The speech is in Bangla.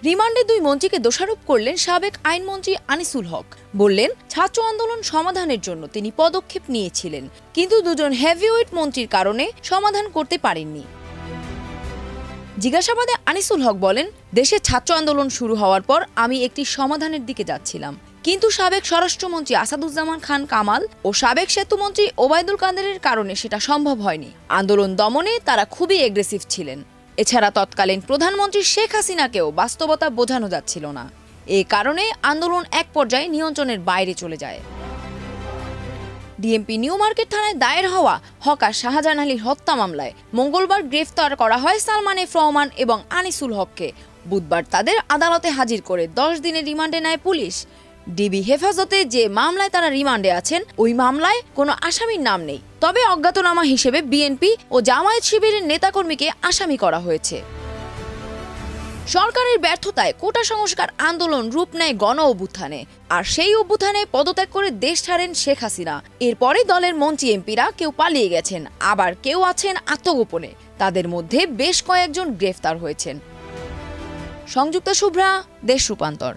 রিমান্ডে দুই মন্ত্রীকে দোষারোপ করলেন সাবেক আইনমন্ত্রী আনিসুল হক। বললেন ছাত্র আন্দোলন সমাধানের জন্য তিনি পদক্ষেপ নিয়েছিলেন, কিন্তু দুজন হেভিওয়েট মন্ত্রীর কারণে সমাধান করতে পারেননি। জিজ্ঞাসাবাদে আনিসুল হক বলেন, দেশে ছাত্র আন্দোলন শুরু হওয়ার পর আমি একটি সমাধানের দিকে যাচ্ছিলাম, কিন্তু সাবেক স্বরাষ্ট্রমন্ত্রী আসাদুজ্জামান খান কামাল ও সাবেক সেতুমন্ত্রী ওবায়দুল কাদেরের কারণে সেটা সম্ভব হয়নি। আন্দোলন দমনে তারা খুবই এগ্রেসিভ ছিলেন। এছাড়া তৎকালীন প্রধানমন্ত্রী শেখ হাসিনাকেও বাস্তবতা বোঝানো যাচ্ছিল না। এ কারণে আন্দোলন এক পর্যায়ে নিয়ন্ত্রণের বাইরে চলে যায়। ডিএমপি নিউ মার্কেট থানায় দায়ের হওয়া হকার শাহজাহান আলীর হত্যা মামলায় মঙ্গলবার গ্রেফতার করা হয় সালমান এফ রহমান এবং আনিসুল হককে। বুধবার তাদের আদালতে হাজির করে 10 দিনের রিমান্ডে নেয় পুলিশ। ডিবি হেফাজতে যে মামলায় তারা রিমান্ডে আছেন, ওই মামলায় কোনো আসামির নাম নেই, তবে অজ্ঞাতনামা হিসেবে বিএনপি ও জামায়াত শিবিরের নেতাকর্মীকে আসামি করা হয়েছে। সরকারের ব্যর্থতায় কোটা সংস্কার আন্দোলন রূপ নেয় গণ অভ্যুত্থানে, আর সেই অভ্যুত্থানে পদত্যাগ করে দেশ ছাড়েন শেখ হাসিনা। এরপরে দলের মন্ত্রী এমপিরা কেউ পালিয়ে গেছেন, আবার কেউ আছেন আত্মগোপনে। তাদের মধ্যে বেশ কয়েকজন গ্রেফতার হয়েছেন। সংযুক্তা শুভ্রা, দেশ রূপান্তর।